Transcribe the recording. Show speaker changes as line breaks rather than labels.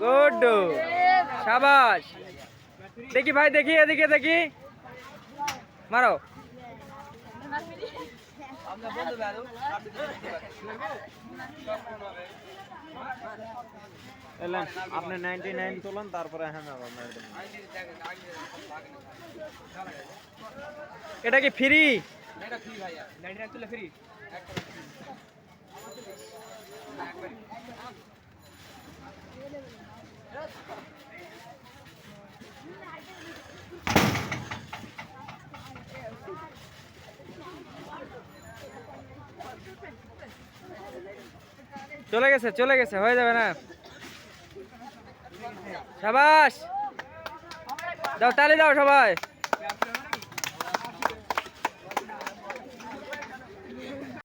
Good, শাবাশ। দেখি ভাই, দেখি এদিকে, দেখি মারো। আপনি 99 তুলেন, তারপরে হ্যাঁ এটা কি ফ্রি?
এটা ফ্রি ভাইয়া, 99 তুলে ফ্রি।
চলে গেছে, চলে গেছে, হয়ে যাবে না? শাবাশ, দাও তালি দাও সবাই।